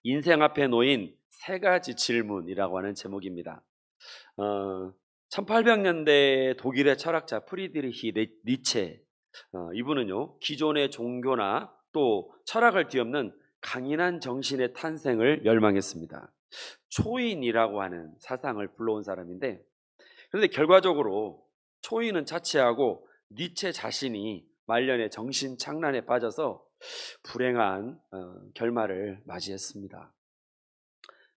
인생 앞에 놓인 세 가지 질문이라고 하는 제목입니다. 1800년대 독일의 철학자 프리드리히 니체, 이분은요 기존의 종교나 또 철학을 뒤엎는 강인한 정신의 탄생을 열망했습니다. 초인이라고 하는 사상을 불러온 사람인데, 그런데 결과적으로 초인은 자취하고 니체 자신이 말년에 정신착란에 빠져서 불행한 결말을 맞이했습니다.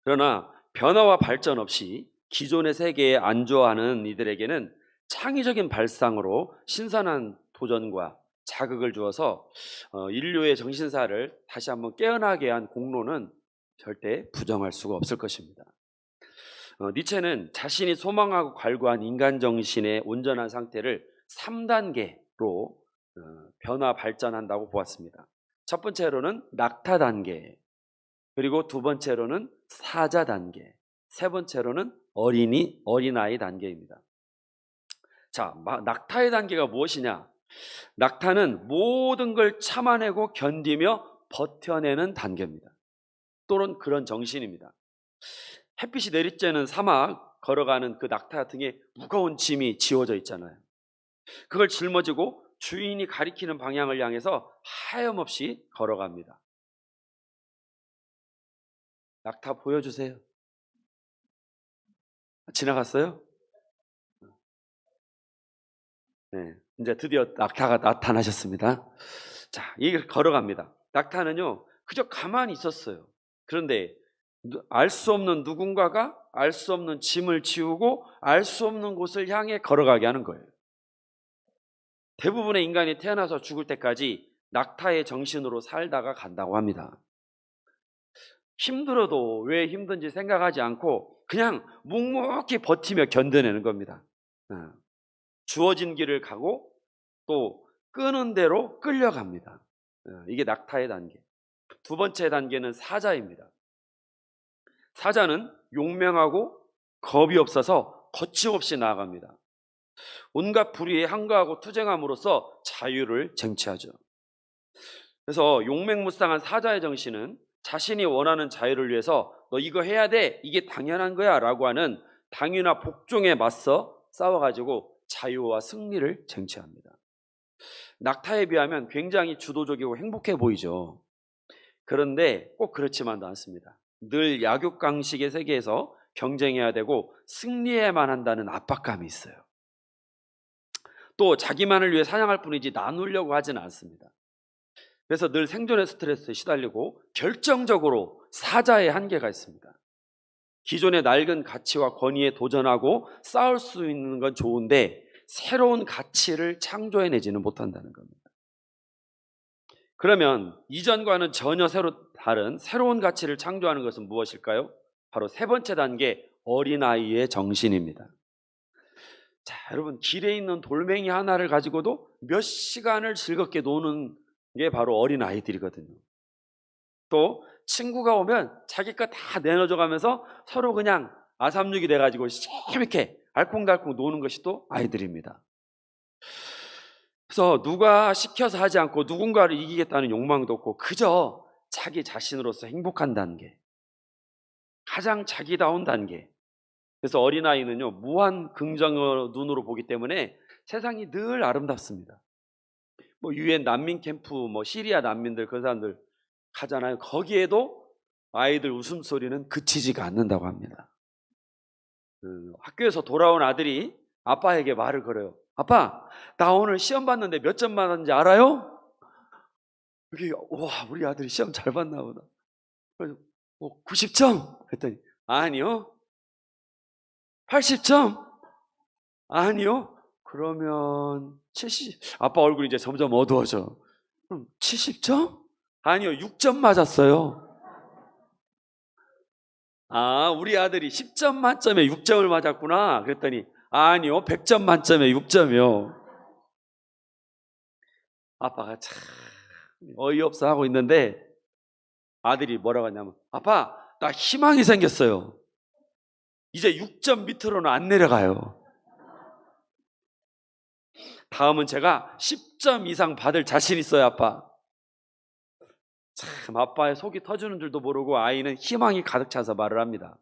그러나 변화와 발전 없이 기존의 세계에 안주하는 이들에게는 창의적인 발상으로 신선한 도전과 자극을 주어서 인류의 정신사를 다시 한번 깨어나게 한 공로는 절대 부정할 수가 없을 것입니다. 니체는 자신이 소망하고 갈구한 인간 정신의 온전한 상태를 3단계로 변화 발전한다고 보았습니다. 첫 번째로는 낙타 단계, 그리고 두 번째로는 사자 단계, 세 번째로는 어린아이 단계입니다. 자, 낙타의 단계가 무엇이냐? 낙타는 모든 걸 참아내고 견디며 버텨내는 단계입니다. 또는 그런 정신입니다. 햇빛이 내리쬐는 사막 걸어가는 그 낙타 등에 무거운 짐이 지워져 있잖아요. 그걸 짊어지고 주인이 가리키는 방향을 향해서 하염없이 걸어갑니다. 낙타 보여주세요. 지나갔어요? 네, 이제 드디어 낙타가 나타나셨습니다. 자, 이게 걸어갑니다. 낙타는요 그저 가만히 있었어요. 그런데 알 수 없는 누군가가 알 수 없는 짐을 지우고 알 수 없는 곳을 향해 걸어가게 하는 거예요. 대부분의 인간이 태어나서 죽을 때까지 낙타의 정신으로 살다가 간다고 합니다. 힘들어도 왜 힘든지 생각하지 않고 그냥 묵묵히 버티며 견뎌내는 겁니다. 주어진 길을 가고 또 끄는 대로 끌려갑니다. 이게 낙타의 단계. 두 번째 단계는 사자입니다. 사자는 용맹하고 겁이 없어서 거침없이 나아갑니다. 온갖 불의에 항거하고 투쟁함으로써 자유를 쟁취하죠. 그래서 용맹무쌍한 사자의 정신은 자신이 원하는 자유를 위해서 너 이거 해야 돼, 이게 당연한 거야 라고 하는 당위나 복종에 맞서 싸워가지고 자유와 승리를 쟁취합니다. 낙타에 비하면 굉장히 주도적이고 행복해 보이죠. 그런데 꼭 그렇지만도 않습니다. 늘 약육강식의 세계에서 경쟁해야 되고 승리해야만 한다는 압박감이 있어요. 또 자기만을 위해 사냥할 뿐이지 나누려고 하지는 않습니다. 그래서 늘 생존의 스트레스에 시달리고 결정적으로 사자의 한계가 있습니다. 기존의 낡은 가치와 권위에 도전하고 싸울 수 있는 건 좋은데 새로운 가치를 창조해내지는 못한다는 겁니다. 그러면 이전과는 전혀 다른 새로운 가치를 창조하는 것은 무엇일까요? 바로 세 번째 단계, 어린아이의 정신입니다. 자, 여러분, 길에 있는 돌멩이 하나를 가지고도 몇 시간을 즐겁게 노는 게 바로 어린아이들이거든요. 또 친구가 오면 자기 거 다 내놔줘 가면서 서로 그냥 아삼육이 돼가지고 재밌게 알콩달콩 노는 것이 또 아이들입니다. 그래서 누가 시켜서 하지 않고 누군가를 이기겠다는 욕망도 없고 그저 자기 자신으로서 행복한 단계, 가장 자기다운 단계. 그래서 어린아이는요 무한 긍정의 눈으로 보기 때문에 세상이 늘 아름답습니다. 뭐 유엔 난민 캠프, 뭐 시리아 난민들 그런 사람들 가잖아요. 거기에도 아이들 웃음소리는 그치지가 않는다고 합니다. 학교에서 돌아온 아들이 아빠에게 말을 걸어요. 아빠, 나 오늘 시험 봤는데 몇 점 받았는지 알아요? 여기 와, 우리 아들이 시험 잘 봤나 보다. 그래서 90점? 했더니 아니요. 80점? 아니요. 그러면 70. 아빠 얼굴이 이제 점점 어두워져. 그럼 70점? 아니요. 6점 맞았어요. 아, 우리 아들이 10점 만점에 6점을 맞았구나. 그랬더니 아니요. 100점 만점에 6점이요. 아빠가 참 어이없어 하고 있는데 아들이 뭐라고 하냐면 아빠, 나 희망이 생겼어요. 이제 6점 밑으로는 안 내려가요. 다음은 제가 10점 이상 받을 자신 있어요, 아빠. 참 아빠의 속이 터지는 줄도 모르고 아이는 희망이 가득 차서 말을 합니다.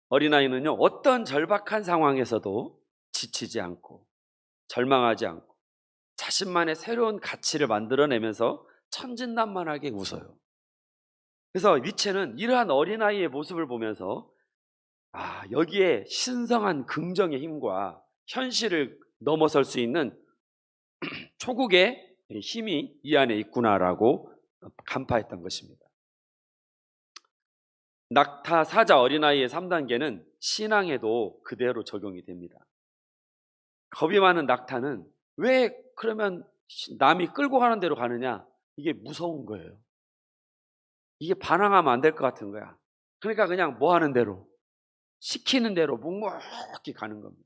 어린아이는요, 어떤 절박한 상황에서도 지치지 않고 절망하지 않고 자신만의 새로운 가치를 만들어내면서 천진난만하게 웃어요. 그래서 니체는 이러한 어린아이의 모습을 보면서 여기에 신성한 긍정의 힘과 현실을 넘어설 수 있는 초국의 힘이 이 안에 있구나라고 간파했던 것입니다. 낙타, 사자, 어린아이의 3단계는 신앙에도 그대로 적용이 됩니다. 겁이 많은 낙타는 왜 그러면 남이 끌고 가는 대로 가느냐? 이게 무서운 거예요. 이게 반항하면 안 될 것 같은 거야. 그러니까 그냥 뭐 하는 대로, 시키는 대로 묵묵히 가는 겁니다.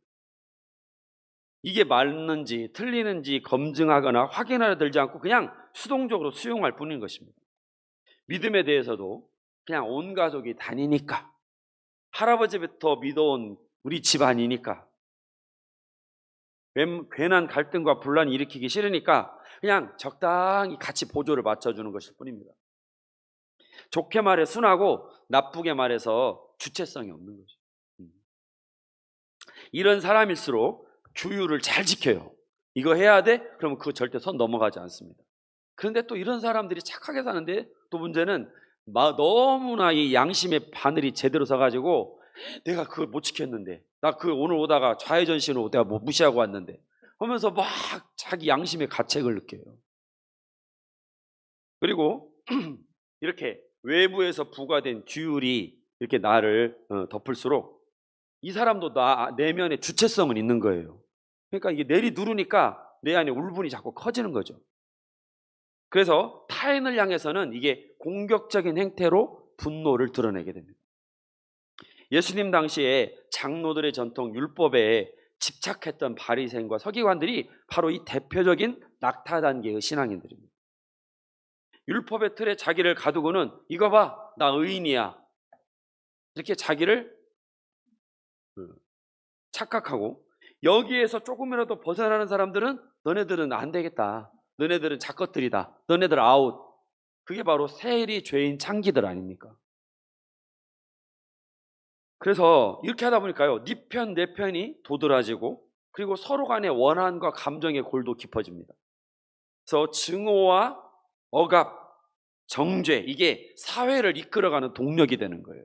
이게 맞는지 틀리는지 검증하거나 확인하려 들지 않고 그냥 수동적으로 수용할 뿐인 것입니다. 믿음에 대해서도 그냥 온 가족이 다니니까, 할아버지부터 믿어온 우리 집안이니까, 괜한 갈등과 분란을 일으키기 싫으니까 그냥 적당히 같이 보조를 맞춰주는 것일 뿐입니다. 좋게 말해 순하고 나쁘게 말해서 주체성이 없는 거죠. 이런 사람일수록 규율을 잘 지켜요. 이거 해야 돼? 그러면 그거 절대 선 넘어가지 않습니다. 그런데 또 이런 사람들이 착하게 사는데 또 문제는 너무나 이 양심의 바늘이 제대로 서가지고 내가 그걸 못 지켰는데, 나 그 오늘 오다가 좌회전신호 내가 뭐 무시하고 왔는데 하면서 막 자기 양심의 가책을 느껴요. 그리고 이렇게 외부에서 부과된 규율이 이렇게 나를 덮을수록 이 사람도 나 내면의 주체성은 있는 거예요. 그러니까 이게 내리 누르니까 내 안에 울분이 자꾸 커지는 거죠. 그래서 타인을 향해서는 이게 공격적인 행태로 분노를 드러내게 됩니다. 예수님 당시에 장로들의 전통 율법에 집착했던 바리새인과 서기관들이 바로 이 대표적인 낙타 단계의 신앙인들입니다. 율법의 틀에 자기를 가두고는 이거 봐, 나 의인이야, 이렇게 자기를 착각하고, 여기에서 조금이라도 벗어나는 사람들은 너네들은 안 되겠다, 너네들은 작것들이다, 너네들 아웃. 그게 바로 세리 죄인 창기들 아닙니까? 그래서 이렇게 하다 보니까요, 네 편 내 편이 도드라지고, 그리고 서로 간의 원한과 감정의 골도 깊어집니다. 그래서 증오와 억압, 정죄, 이게 사회를 이끌어가는 동력이 되는 거예요.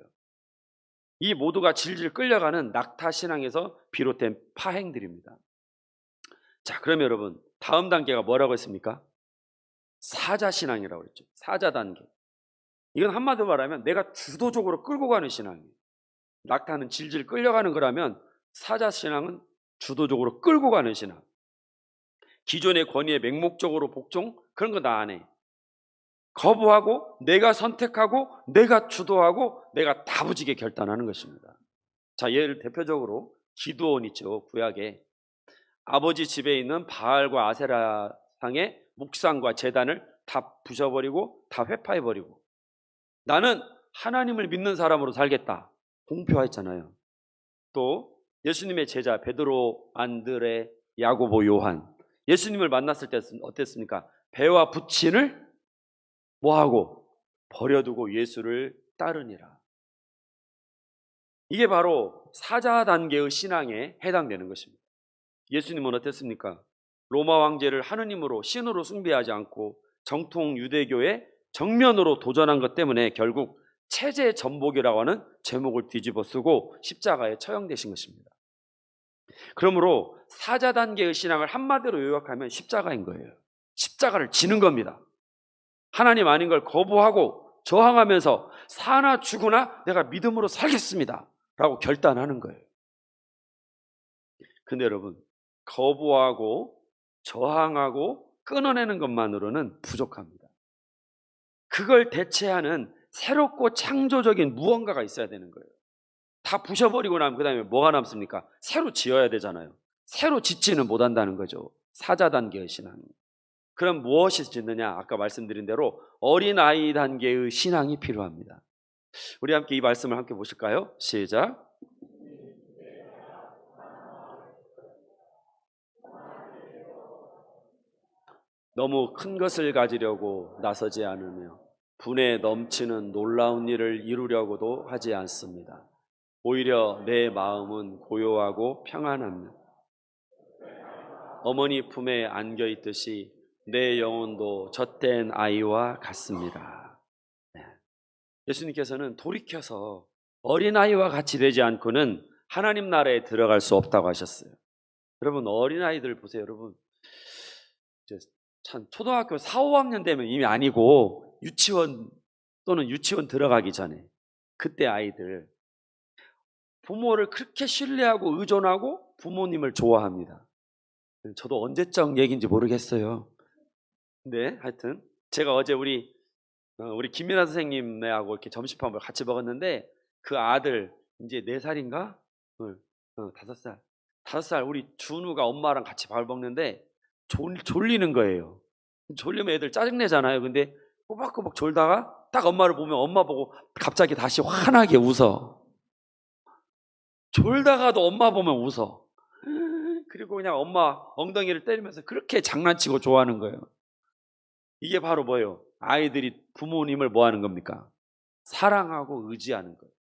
이 모두가 질질 끌려가는 낙타 신앙에서 비롯된 파행들입니다. 자, 그러면 여러분, 다음 단계가 뭐라고 했습니까? 사자 신앙이라고 했죠. 사자 단계. 이건 한마디로 말하면 내가 주도적으로 끌고 가는 신앙이에요. 낙타는 질질 끌려가는 거라면 사자 신앙은 주도적으로 끌고 가는 신앙. 기존의 권위에 맹목적으로 복종, 그런 거 나 안 해. 거부하고 내가 선택하고 내가 주도하고 내가 다부지게 결단하는 것입니다. 자, 예를 대표적으로 기드온 있죠. 구약에 아버지 집에 있는 바알과 아세라 상의 묵상과 제단을 다 부셔버리고 다 회파해버리고 나는 하나님을 믿는 사람으로 살겠다 공표했잖아요. 또 예수님의 제자 베드로, 안드레, 야고보, 요한, 예수님을 만났을 때 어땠습니까? 배와 부친을 뭐하고? 버려두고 예수를 따르니라. 이게 바로 사자 단계의 신앙에 해당되는 것입니다. 예수님은 어땠습니까? 로마 황제를 하느님으로 신으로 숭배하지 않고 정통 유대교에 정면으로 도전한 것 때문에 결국 체제 전복이라고 하는 제목을 뒤집어 쓰고 십자가에 처형되신 것입니다. 그러므로 사자 단계의 신앙을 한마디로 요약하면 십자가인 거예요. 십자가를 지는 겁니다. 하나님 아닌 걸 거부하고 저항하면서 사나 죽으나 내가 믿음으로 살겠습니다 라고 결단하는 거예요. 근데 여러분, 거부하고 저항하고 끊어내는 것만으로는 부족합니다. 그걸 대체하는 새롭고 창조적인 무언가가 있어야 되는 거예요. 다 부셔버리고 나면 그 다음에 뭐가 남습니까? 새로 지어야 되잖아요. 새로 짓지는 못한다는 거죠. 사자 단계의 신앙. 그럼 무엇이 짓느냐? 아까 말씀드린 대로 어린아이 단계의 신앙이 필요합니다. 우리 함께 이 말씀을 함께 보실까요? 시작. 너무 큰 것을 가지려고 나서지 않으며 분에 넘치는 놀라운 일을 이루려고도 하지 않습니다. 오히려 내 마음은 고요하고 평안합니다. 어머니 품에 안겨 있듯이 내 영혼도 젖된 아이와 같습니다. 네. 예수님께서는 돌이켜서 어린아이와 같이 되지 않고는 하나님 나라에 들어갈 수 없다고 하셨어요. 여러분, 어린아이들 보세요. 여러분, 참 초등학교 4, 5학년 되면 이미 아니고 유치원 또는 유치원 들어가기 전에 그때 아이들 부모를 그렇게 신뢰하고 의존하고 부모님을 좋아합니다. 저도 언제적 얘기인지 모르겠어요. 근데 하여튼 제가 어제 우리 김민아 선생님네하고 이렇게 점심밥을 같이 먹었는데 그 아들 이제 4살인가? 5살. 5살 우리 준우가 엄마랑 같이 밥을 먹는데 졸리는 거예요. 졸리면 애들 짜증내잖아요. 근데 꼬박꼬박 졸다가 딱 엄마를 보면 엄마 보고 갑자기 다시 환하게 웃어. 졸다가도 엄마 보면 웃어. 그리고 그냥 엄마 엉덩이를 때리면서 그렇게 장난치고 좋아하는 거예요. 이게 바로 뭐예요? 아이들이 부모님을 뭐 하는 겁니까? 사랑하고 의지하는 거예요.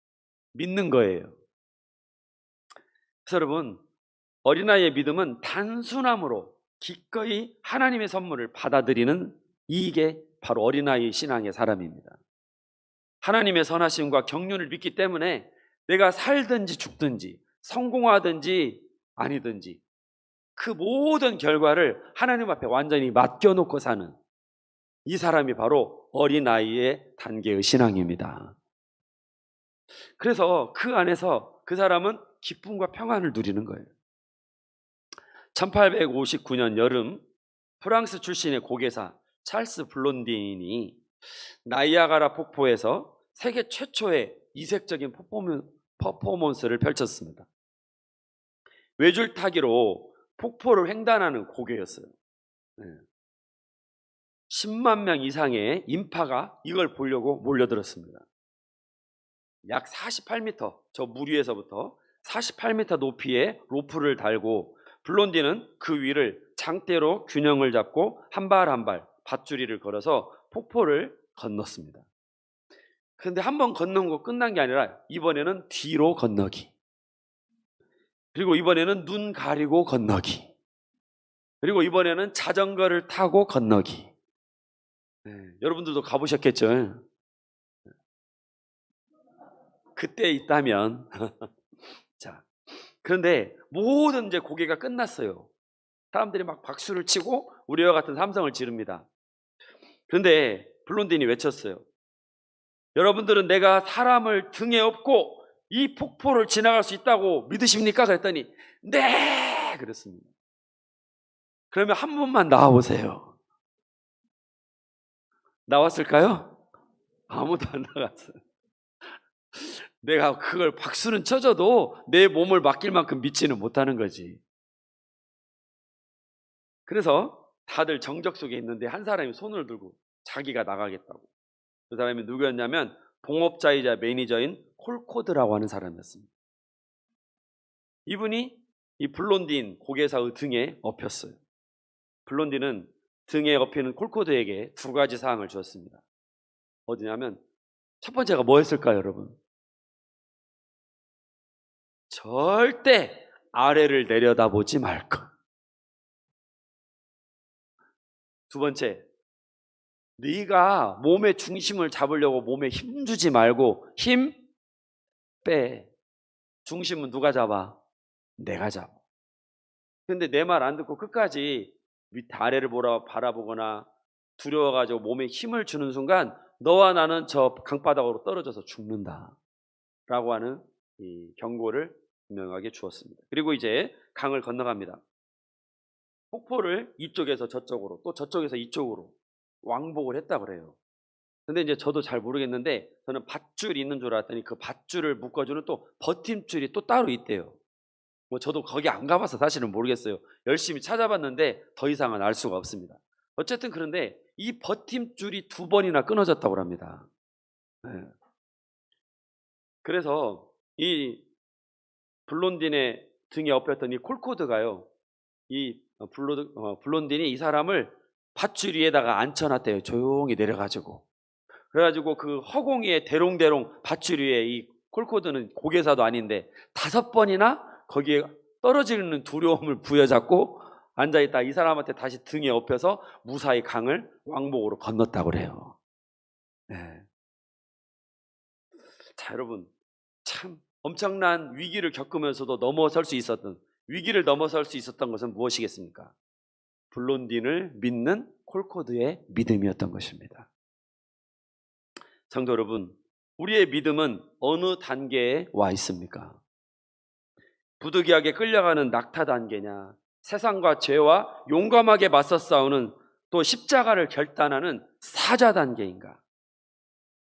믿는 거예요. 그래서 여러분, 어린아이의 믿음은 단순함으로 기꺼이 하나님의 선물을 받아들이는 이게 바로 어린아이 신앙의 사람입니다. 하나님의 선하심과 경륜을 믿기 때문에 내가 살든지 죽든지 성공하든지 아니든지 그 모든 결과를 하나님 앞에 완전히 맡겨놓고 사는 이 사람이 바로 어린아이의 단계의 신앙입니다. 그래서 그 안에서 그 사람은 기쁨과 평안을 누리는 거예요. 1859년 여름 프랑스 출신의 고개사 찰스 블론딘이 나이아가라 폭포에서 세계 최초의 이색적인 퍼포먼스를 펼쳤습니다. 외줄타기로 폭포를 횡단하는 고개였어요. 10만 명 이상의 인파가 이걸 보려고 몰려들었습니다. 약 48m, 저 물 위에서부터 48m 높이의 로프를 달고 블론디는 그 위를 장대로 균형을 잡고 한 발 한 발 밧줄이를 걸어서 폭포를 건넜습니다. 그런데 한 번 건너고 끝난 게 아니라 이번에는 뒤로 건너기, 그리고 이번에는 눈 가리고 건너기, 그리고 이번에는 자전거를 타고 건너기. 여러분들도 가보셨겠죠? 그때 있다면 자, 그런데 모든 이제 고개가 끝났어요. 사람들이 막 박수를 치고 우리와 같은 함성을 지릅니다. 그런데 블론딘이 외쳤어요. 여러분들은 내가 사람을 등에 업고 이 폭포를 지나갈 수 있다고 믿으십니까? 그랬더니 네! 그랬습니다. 그러면 한 번만 나와보세요. 나왔을까요? 아무도 안 나갔어요. 내가 그걸 박수는 쳐줘도 내 몸을 맡길 만큼 믿지는 못하는 거지. 그래서 다들 정적 속에 있는데 한 사람이 손을 들고 자기가 나가겠다고. 그 사람이 누구였냐면 동업자이자 매니저인 콜코드라고 하는 사람이었습니다. 이분이 이 블론딘 고개사의 등에 업혔어요. 블론딘은 등에 업히는 콜코드에게 2가지 사항을 주었습니다. 어디냐면 첫 번째가 뭐였을까요, 여러분? 절대 아래를 내려다보지 말 것. 두 번째, 네가 몸의 중심을 잡으려고 몸에 힘 주지 말고 힘 빼. 중심은 누가 잡아? 내가 잡아. 근데 내 말 안 듣고 끝까지 밑 아래를 바라보거나 두려워가지고 몸에 힘을 주는 순간 너와 나는 저 강바닥으로 떨어져서 죽는다 라고 하는 이 경고를 분명하게 주었습니다. 그리고 이제 강을 건너갑니다. 폭포를 이쪽에서 저쪽으로 또 저쪽에서 이쪽으로 왕복을 했다고 그래요. 근데 이제 저도 잘 모르겠는데 저는 밧줄이 있는 줄 알았더니 그 밧줄을 묶어주는 또 버팀줄이 또 따로 있대요. 뭐 저도 거기 안 가봐서 사실은 모르겠어요. 열심히 찾아봤는데 더 이상은 알 수가 없습니다. 어쨌든 그런데 이 버팀줄이 2번이나 끊어졌다고 합니다. 네. 그래서 이 블론딘의 등에 업혔던 이 콜코드가요, 이 블론딘이 이 사람을 밧줄 위에다가 앉혀놨대요. 조용히 내려가지고. 그래가지고 그 허공 위에 대롱대롱 밧줄 위에 이 콜코드는 고개사도 아닌데 5번이나 거기에 떨어지는 두려움을 부여잡고 앉아있다 이 사람한테 다시 등에 업혀서 무사히 강을 왕복으로 건넜다고 그래요. 네. 자, 여러분, 참 엄청난 위기를 겪으면서도 위기를 넘어설 수 있었던 것은 무엇이겠습니까? 블론딘을 믿는 콜코드의 믿음이었던 것입니다. 성도 여러분, 우리의 믿음은 어느 단계에 와 있습니까? 부득이하게 끌려가는 낙타 단계냐, 세상과 죄와 용감하게 맞서 싸우는 또 십자가를 결단하는 사자 단계인가?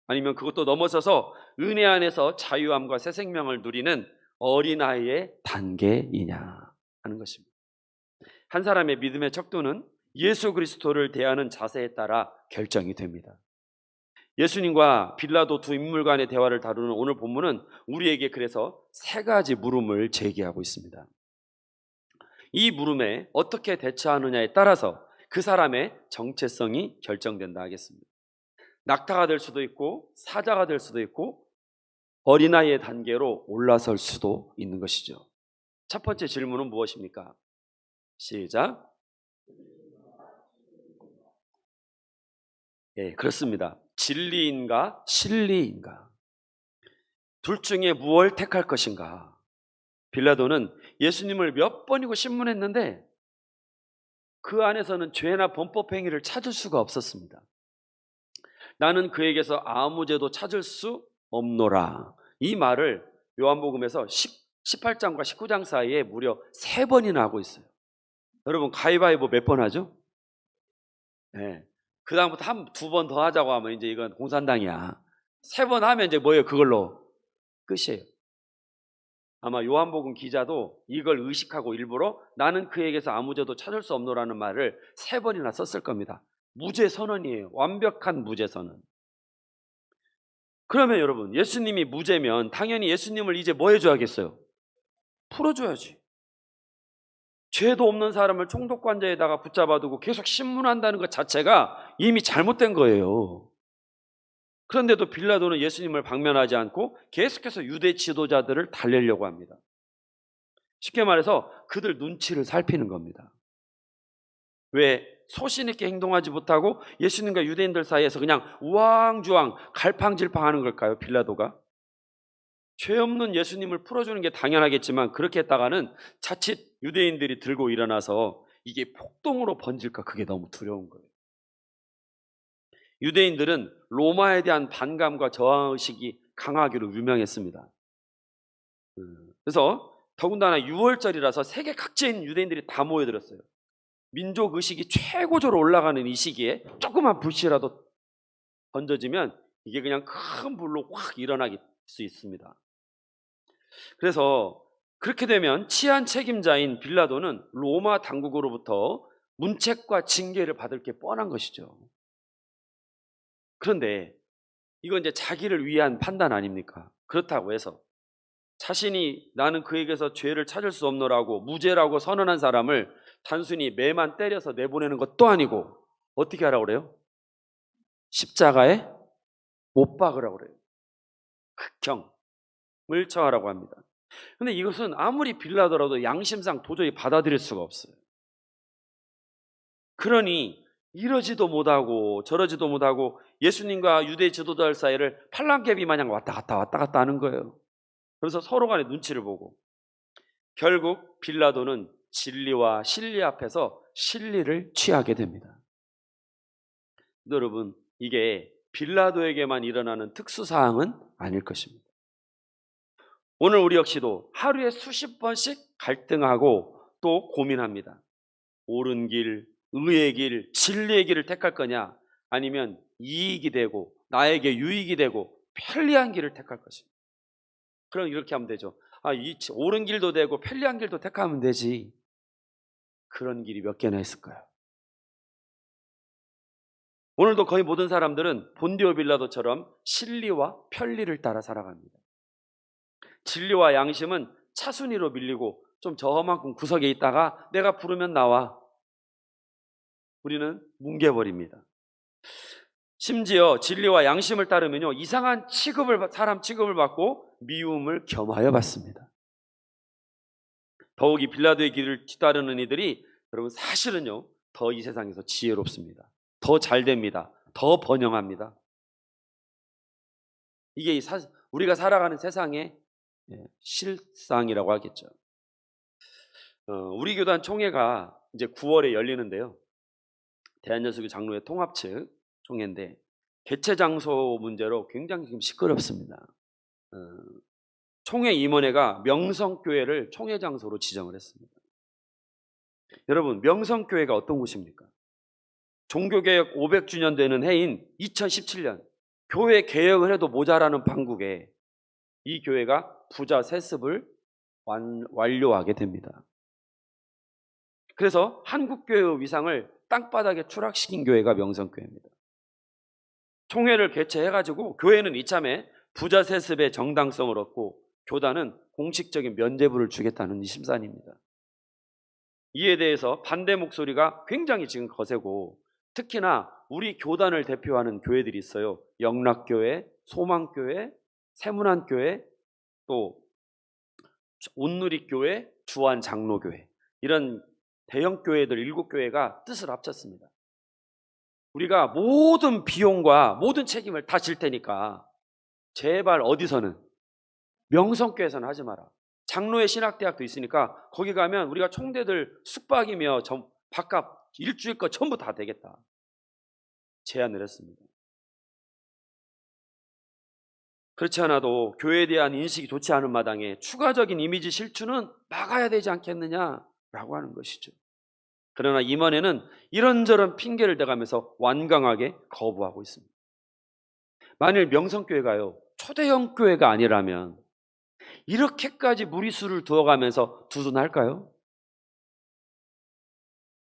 아니면 그것도 넘어서서 은혜 안에서 자유함과 새 생명을 누리는 어린아이의 단계이냐 하는 것입니다. 한 사람의 믿음의 척도는 예수 그리스도를 대하는 자세에 따라 결정이 됩니다. 예수님과 빌라도 두 인물 간의 대화를 다루는 오늘 본문은 우리에게 그래서 3가지 물음을 제기하고 있습니다. 이 물음에 어떻게 대처하느냐에 따라서 그 사람의 정체성이 결정된다 하겠습니다. 낙타가 될 수도 있고 사자가 될 수도 있고 어린아이의 단계로 올라설 수도 있는 것이죠. 첫 번째 질문은 무엇입니까? 시작. 예, 그렇습니다. 진리인가 실리인가? 둘 중에 무엇을 택할 것인가? 빌라도는 예수님을 몇 번이고 신문했는데 그 안에서는 죄나 범법 행위를 찾을 수가 없었습니다. 나는 그에게서 아무 죄도 찾을 수 없노라. 이 말을 요한복음에서 18장과 19장 사이에 무려 3번이나 하고 있어요. 여러분 가위바위보 몇 번 하죠? 네. 그 다음부터 2번 더 하자고 하면 이제 이건 공산당이야. 3번 하면 이제 뭐예요? 그걸로 끝이에요. 아마 요한복음 기자도 이걸 의식하고 일부러 나는 그에게서 아무 죄도 찾을 수 없노라는 말을 3번이나 썼을 겁니다. 무죄 선언이에요. 완벽한 무죄 선언. 그러면 여러분 예수님이 무죄면 당연히 예수님을 이제 뭐 해줘야겠어요? 풀어줘야지. 죄도 없는 사람을 총독관자에다가 붙잡아두고 계속 신문한다는 것 자체가 이미 잘못된 거예요. 그런데도 빌라도는 예수님을 방면하지 않고 계속해서 유대 지도자들을 달래려고 합니다. 쉽게 말해서 그들 눈치를 살피는 겁니다. 왜 소신 있게 행동하지 못하고 예수님과 유대인들 사이에서 그냥 우왕좌왕 갈팡질팡하는 걸까요? 빌라도가 죄 없는 예수님을 풀어주는 게 당연하겠지만 그렇게 했다가는 자칫 유대인들이 들고 일어나서 이게 폭동으로 번질까 그게 너무 두려운 거예요. 유대인들은 로마에 대한 반감과 저항의식이 강하기로 유명했습니다. 그래서 더군다나 6월절이라서 세계 각지에 있는 유대인들이 다 모여들었어요. 민족의식이 최고조로 올라가는 이 시기에 조그만 불씨라도 던져지면 이게 그냥 큰 불로 확 일어나길 수 있습니다. 그래서 그렇게 되면 치안 책임자인 빌라도는 로마 당국으로부터 문책과 징계를 받을 게 뻔한 것이죠. 그런데 이건 이제 자기를 위한 판단 아닙니까? 그렇다고 해서 자신이 나는 그에게서 죄를 찾을 수 없노라고 무죄라고 선언한 사람을 단순히 매만 때려서 내보내는 것도 아니고 어떻게 하라고 그래요? 십자가에 못 박으라고 그래요. 극형을 처하라고 합니다. 근데 이것은 아무리 빌라도라도 양심상 도저히 받아들일 수가 없어요. 그러니 이러지도 못하고 저러지도 못하고 예수님과 유대 지도자들 사이를 팔랑개비 마냥 왔다 갔다 하는 거예요. 그래서 서로 간에 눈치를 보고 결국 빌라도는 진리와 실리 앞에서 실리를 취하게 됩니다. 여러분, 이게 빌라도에게만 일어나는 특수사항은 아닐 것입니다. 오늘 우리 역시도 하루에 수십 번씩 갈등하고 또 고민합니다. 옳은 길, 의의 길, 진리의 길을 택할 거냐 아니면 이익이 되고 나에게 유익이 되고 편리한 길을 택할 것입니다. 그럼 이렇게 하면 되죠. 이 옳은 길도 되고 편리한 길도 택하면 되지. 그런 길이 몇 개나 있을까요? 오늘도 거의 모든 사람들은 본디오 빌라도처럼 실리와 편리를 따라 살아갑니다. 진리와 양심은 차순위로 밀리고 좀 저만큼 구석에 있다가 내가 부르면 나와. 우리는 뭉개버립니다. 심지어 진리와 양심을 따르면요, 이상한 사람 취급을 받고 미움을 겸하여 받습니다. 더욱이 빌라도의 길을 뒤따르는 이들이 여러분 사실은요, 더 이 세상에서 지혜롭습니다. 더 잘됩니다. 더 번영합니다. 이게 우리가 살아가는 세상의 실상이라고 하겠죠. 우리 교단 총회가 이제 9월에 열리는데요. 대한여수교 장로회 통합 측 총회인데 개최 장소 문제로 굉장히 지금 시끄럽습니다. 총회 임원회가 명성교회를 총회 장소로 지정을 했습니다. 여러분, 명성교회가 어떤 곳입니까? 종교개혁 500주년 되는 해인 2017년 교회 개혁을 해도 모자라는 판국에 이 교회가 부자 세습을 완료하게 됩니다. 그래서 한국교회의 위상을 땅바닥에 추락시킨 교회가 명성교회입니다. 총회를 개최해가지고 교회는 이참에 부자 세습의 정당성을 얻고 교단은 공식적인 면죄부를 주겠다는 이 심산입니다. 이에 대해서 반대 목소리가 굉장히 지금 거세고, 특히나 우리 교단을 대표하는 교회들이 있어요. 영락교회, 소망교회, 세문안교회, 또 온누리교회, 주안장로교회, 이런 대형 교회들 7교회가 뜻을 합쳤습니다. 우리가 모든 비용과 모든 책임을 다 질 테니까 제발 어디서는, 명성교회에서는 하지 마라. 장로회 신학대학도 있으니까 거기 가면 우리가 총대들 숙박이며 밥값 일주일 거 전부 다 되겠다, 제안을 했습니다. 그렇지 않아도 교회에 대한 인식이 좋지 않은 마당에 추가적인 이미지 실추는 막아야 되지 않겠느냐라고 하는 것이죠. 그러나 임원회는 이런저런 핑계를 대가면서 완강하게 거부하고 있습니다. 만일 명성교회가요, 초대형 교회가 아니라면 이렇게까지 무리수를 두어가면서 두둔할까요?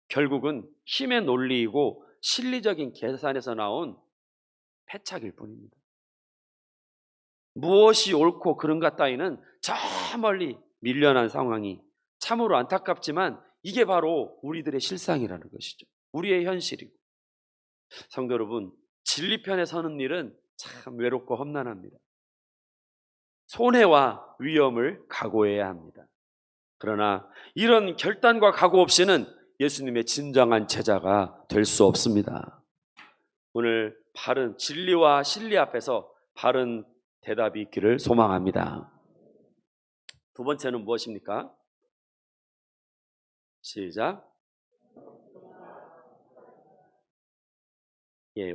결국은 힘의 논리이고 실리적인 계산에서 나온 패착일 뿐입니다. 무엇이 옳고 그른가 따위는 저 멀리 밀려난 상황이 참으로 안타깝지만 이게 바로 우리들의 실상이라는 것이죠. 우리의 현실이고. 성도 여러분, 진리편에 서는 일은 참 외롭고 험난합니다. 손해와 위험을 각오해야 합니다. 그러나 이런 결단과 각오 없이는 예수님의 진정한 제자가 될 수 없습니다. 오늘 바른 진리와 신리 앞에서 바른 대답이 있기를 소망합니다. 두 번째는 무엇입니까? 시작.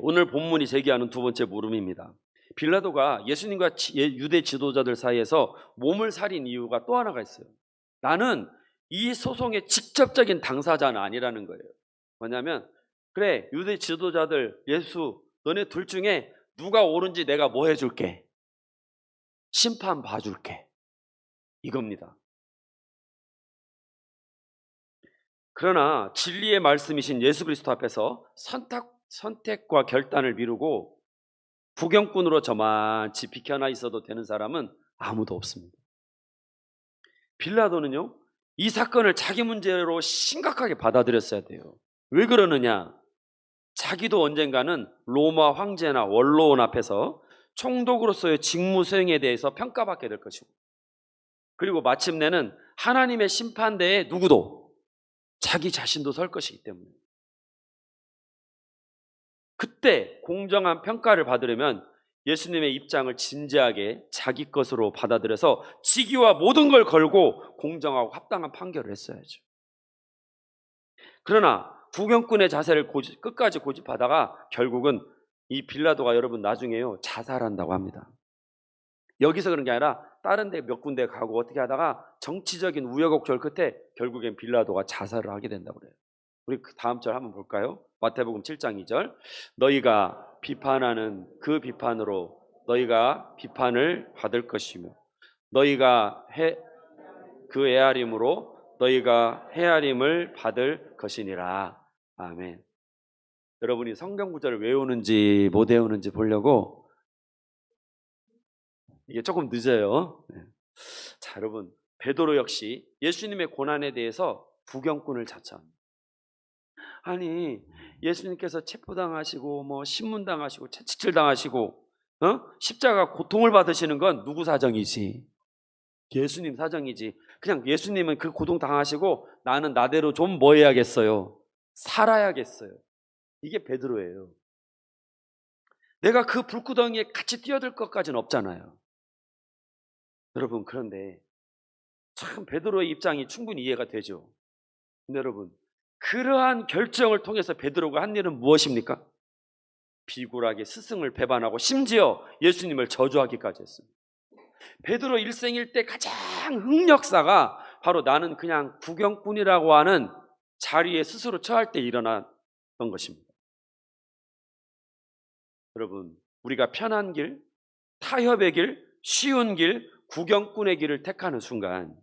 오늘 본문이 제기하는 두 번째 물음입니다. 빌라도가 예수님과 유대 지도자들 사이에서 몸을 사린 이유가 또 하나가 있어요. 나는 이 소송의 직접적인 당사자는 아니라는 거예요. 뭐냐면, 그래, 유대 지도자들, 예수, 너네 둘 중에 누가 옳은지 내가 뭐 해줄게, 심판 봐줄게, 이겁니다. 그러나 진리의 말씀이신 예수 그리스도 앞에서 선택과 결단을 미루고 구경꾼으로 저만치 비켜나 있어도 되는 사람은 아무도 없습니다. 빌라도는요, 이 사건을 자기 문제로 심각하게 받아들였어야 돼요. 왜 그러느냐? 자기도 언젠가는 로마 황제나 원로원 앞에서 총독으로서의 직무 수행에 대해서 평가받게 될 것이고, 그리고 마침내는 하나님의 심판대에 누구도, 자기 자신도 설 것이기 때문에 그때 공정한 평가를 받으려면 예수님의 입장을 진지하게 자기 것으로 받아들여서 직위와 모든 걸 걸고 공정하고 합당한 판결을 했어야죠. 그러나 구경꾼의 자세를 끝까지 고집하다가 결국은 이 빌라도가 여러분 나중에요 자살한다고 합니다. 여기서 그런 게 아니라 다른 데 몇 군데 가고 어떻게 하다가 정치적인 우여곡절 끝에 결국엔 빌라도가 자살을 하게 된다고 그래요. 우리 그 다음 절 한번 볼까요? 마태복음 7장 2절. 너희가 비판하는 그 비판으로 너희가 비판을 받을 것이며 너희가 그 헤아림으로 너희가 헤아림을 받을 것이니라. 아멘. 여러분이 성경 구절을 외우는지 못 외우는지 보려고 이게 조금 늦어요. 자, 여러분, 베드로 역시 예수님의 고난에 대해서 구경꾼을 자처합니다. 아니, 예수님께서 체포당하시고 뭐 신문당하시고 채찍질 당하시고 십자가 고통을 받으시는 건 누구 사정이지? 예수님 사정이지. 그냥 예수님은 그 고통 당하시고 나는 나대로 좀 뭐 해야겠어요? 살아야겠어요. 이게 베드로예요. 내가 그 불구덩이에 같이 뛰어들 것까지는 없잖아요. 여러분, 그런데 참 베드로의 입장이 충분히 이해가 되죠. 근데 여러분, 그러한 결정을 통해서 베드로가 한 일은 무엇입니까? 비굴하게 스승을 배반하고 심지어 예수님을 저주하기까지 했습니다. 베드로 일생일 때 가장 흑역사가 바로 나는 그냥 구경꾼이라고 하는 자리에 스스로 처할 때 일어났던 것입니다. 여러분, 우리가 편한 길, 타협의 길, 쉬운 길, 구경꾼의 길을 택하는 순간,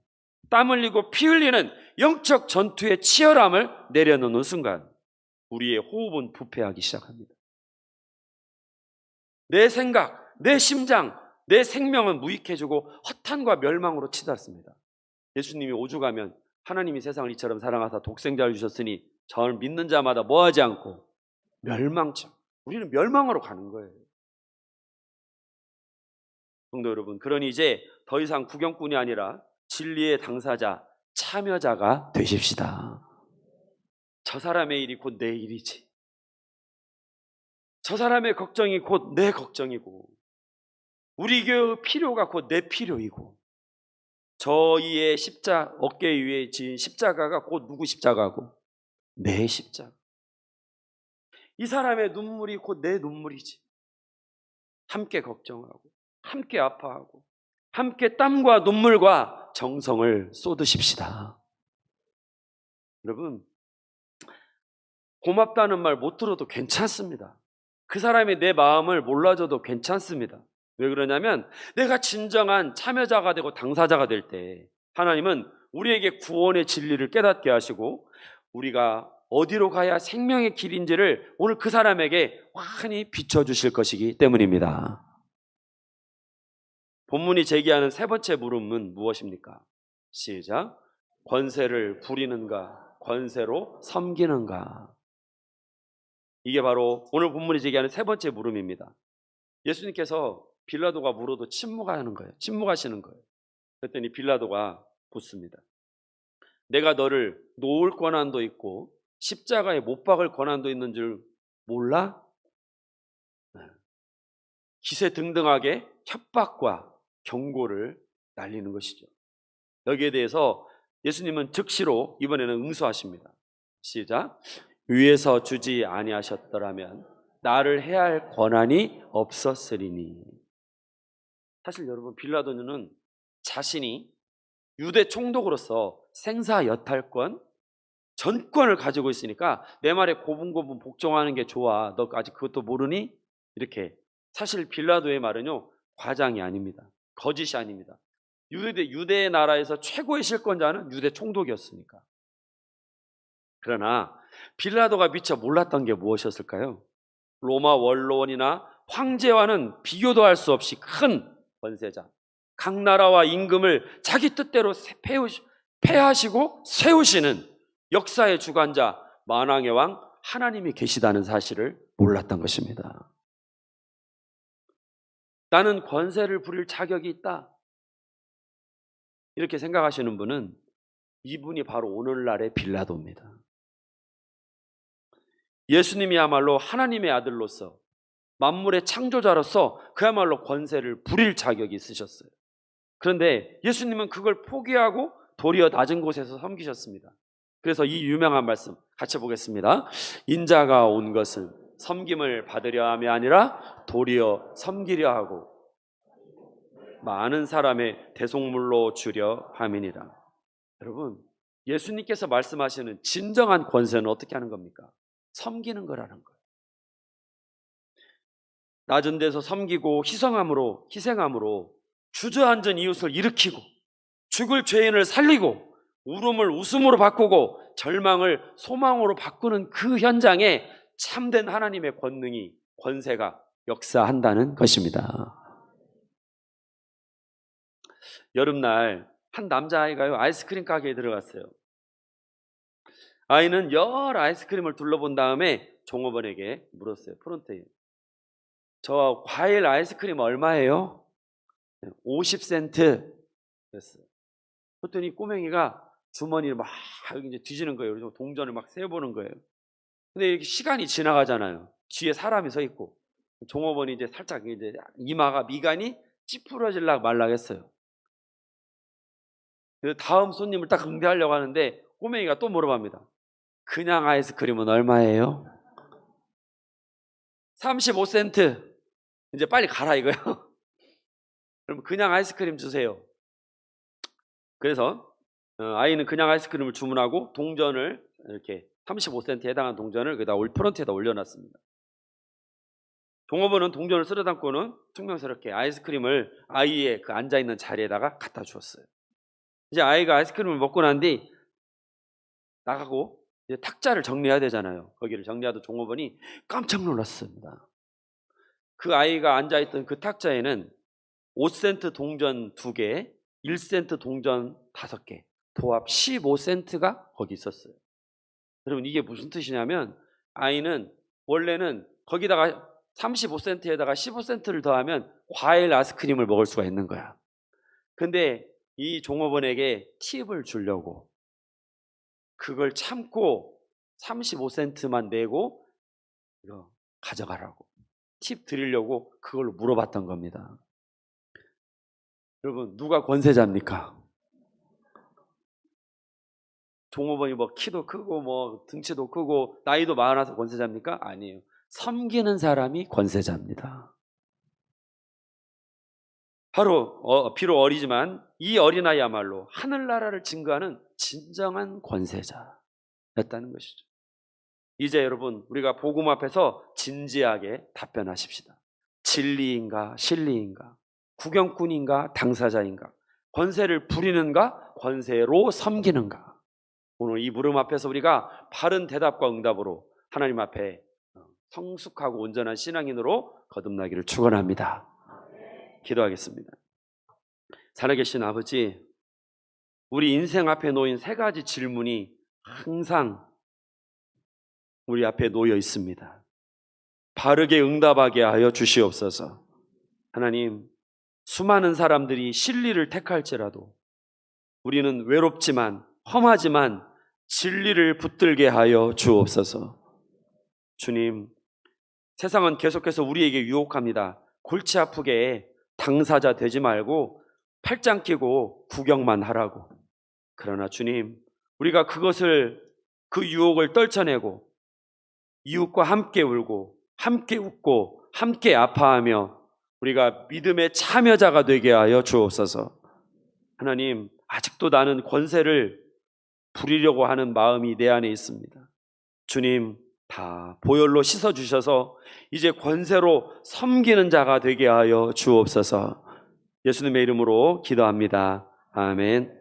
땀 흘리고 피 흘리는 영적 전투의 치열함을 내려놓는 순간 우리의 호흡은 부패하기 시작합니다. 내 생각, 내 심장, 내 생명은 무익해지고 허탄과 멸망으로 치닫습니다. 예수님이 오죽하면 하나님이 세상을 이처럼 사랑하사 독생자를 주셨으니 저를 믿는 자마다 뭐하지 않고 멸망치. 우리는 멸망으로 가는 거예요. 성도 여러분, 그러니 이제 더 이상 구경꾼이 아니라 진리의 당사자, 참여자가 되십시다. 저 사람의 일이 곧 내 일이지. 저 사람의 걱정이 곧 내 걱정이고, 우리 교회의 필요가 곧 내 필요이고, 저희의 어깨 위에 지은 십자가가 곧 누구 십자가고 내 십자가. 이 사람의 눈물이 곧 내 눈물이지. 함께 걱정하고 함께 아파하고 함께 땀과 눈물과 정성을 쏟으십시다. 여러분, 고맙다는 말 못 들어도 괜찮습니다. 그 사람이 내 마음을 몰라줘도 괜찮습니다. 왜 그러냐면 내가 진정한 참여자가 되고 당사자가 될 때 하나님은 우리에게 구원의 진리를 깨닫게 하시고 우리가 어디로 가야 생명의 길인지를 오늘 그 사람에게 환히 비춰주실 것이기 때문입니다. 본문이 제기하는 세 번째 물음은 무엇입니까? 시작. 권세를 부리는가, 권세로 섬기는가. 이게 바로 오늘 본문이 제기하는 세 번째 물음입니다. 예수님께서 빌라도가 물어도 침묵하시는 거예요. 그랬더니 빌라도가 묻습니다. 내가 너를 놓을 권한도 있고 십자가에 못 박을 권한도 있는 줄 몰라? 기세등등하게 협박과 경고를 날리는 것이죠. 여기에 대해서 예수님은 즉시로 이번에는 응수하십니다. 시작. 위에서 주지 아니하셨더라면 나를 해할 권한이 없었으리니. 사실 여러분, 빌라도는 자신이 유대 총독으로서 생사여탈권, 전권을 가지고 있으니까 내 말에 고분고분 복종하는 게 좋아. 너 아직 그것도 모르니? 이렇게. 사실 빌라도의 말은요, 과장이 아닙니다. 거짓이 아닙니다. 유대 나라에서 최고의 실권자는 유대 총독이었으니까. 그러나 빌라도가 미처 몰랐던 게 무엇이었을까요? 로마 원로원이나 황제와는 비교도 할 수 없이 큰 권세자, 각 나라와 임금을 자기 뜻대로 폐하시고 세우시는 역사의 주관자, 만왕의 왕 하나님이 계시다는 사실을 몰랐던 것입니다. 나는 권세를 부릴 자격이 있다, 이렇게 생각하시는 분은 이분이 바로 오늘날의 빌라도입니다. 예수님이야말로 하나님의 아들로서 만물의 창조자로서 그야말로 권세를 부릴 자격이 있으셨어요. 그런데 예수님은 그걸 포기하고 도리어 낮은 곳에서 섬기셨습니다. 그래서 이 유명한 말씀 같이 보겠습니다. 인자가 온 것은 섬김을 받으려 함이 아니라 도리어 섬기려 하고 많은 사람의 대속물로 주려 함이니라. 여러분, 예수님께서 말씀하시는 진정한 권세는 어떻게 하는 겁니까? 섬기는 거라는 거예요. 낮은 데서 섬기고 희생함으로 주저앉은 이웃을 일으키고 죽을 죄인을 살리고 울음을 웃음으로 바꾸고 절망을 소망으로 바꾸는 그 현장에 참된 하나님의 권세가 역사한다는 것입니다. 여름날 한 남자아이가요, 아이스크림 가게에 들어갔어요. 아이는 여러 아이스크림을 둘러본 다음에 종업원에게 물었어요. 프론트에. 저 과일 아이스크림 얼마예요? 50센트 그랬어요. 그랬더니 꼬맹이가 주머니를 막 이제 뒤지는 거예요. 그래서 동전을 막 세어보는 거예요. 근데 이렇게 시간이 지나가잖아요. 뒤에 사람이 서 있고 종업원이 이제 살짝 이제 미간이 찌푸러질락 말락했어요. 그래서 다음 손님을 딱 응대하려고 하는데 꼬맹이가 또 물어봅니다. 그냥 아이스크림은 얼마예요? 35센트. 이제 빨리 가라 이거요. 그럼 그냥 아이스크림 주세요. 그래서 아이는 그냥 아이스크림을 주문하고 동전을 이렇게 35센트에 해당하는 동전을 그다 프론트에다 올려놨습니다. 종업원은 동전을 쓸어 담고는 퉁명스럽게 아이스크림을 아이의 그 앉아있는 자리에다가 갖다 주었어요. 이제 아이가 아이스크림을 먹고 난 뒤 나가고 이제 탁자를 정리해야 되잖아요. 거기를 정리하던 종업원이 깜짝 놀랐습니다. 그 아이가 앉아있던 그 탁자에는 5센트 동전 2개, 1센트 동전 5개, 도합 15센트가 거기 있었어요. 여러분 이게 무슨 뜻이냐면 아이는 원래는 거기다가 35센트에다가 15센트를 더하면 과일 아이스크림을 먹을 수가 있는 거야. 근데 이 종업원에게 팁을 주려고 그걸 참고 35센트만 내고 이거 가져가라고 팁 드리려고 그걸 물어봤던 겁니다. 여러분 누가 권세자입니까? 종업원이 뭐 키도 크고 뭐 등치도 크고 나이도 많아서 권세자입니까? 아니에요. 섬기는 사람이 권세자입니다. 비록 어리지만 이 어린아이야말로 하늘나라를 증거하는 진정한 권세자였다는 것이죠. 이제 여러분 우리가 복음 앞에서 진지하게 답변하십시다. 진리인가 실리인가, 구경꾼인가 당사자인가, 권세를 부리는가 권세로 섬기는가. 오늘 이 물음 앞에서 우리가 바른 대답과 응답으로 하나님 앞에 성숙하고 온전한 신앙인으로 거듭나기를 축원합니다. 기도하겠습니다. 살아계신 아버지, 우리 인생 앞에 놓인 3가지 질문이 항상 우리 앞에 놓여 있습니다. 바르게 응답하게 하여 주시옵소서. 하나님, 수많은 사람들이 진리를 택할지라도 우리는 외롭지만 험하지만 진리를 붙들게 하여 주옵소서. 주님, 세상은 계속해서 우리에게 유혹합니다. 골치 아프게 당사자 되지 말고 팔짱 끼고 구경만 하라고. 그러나 주님, 우리가 그 유혹을 떨쳐내고 이웃과 함께 울고 함께 웃고 함께 아파하며 우리가 믿음의 참여자가 되게 하여 주옵소서. 하나님, 아직도 나는 권세를 부리려고 하는 마음이 내 안에 있습니다. 주님, 다 보혈로 씻어주셔서 이제 권세로 섬기는 자가 되게 하여 주옵소서. 예수님의 이름으로 기도합니다. 아멘.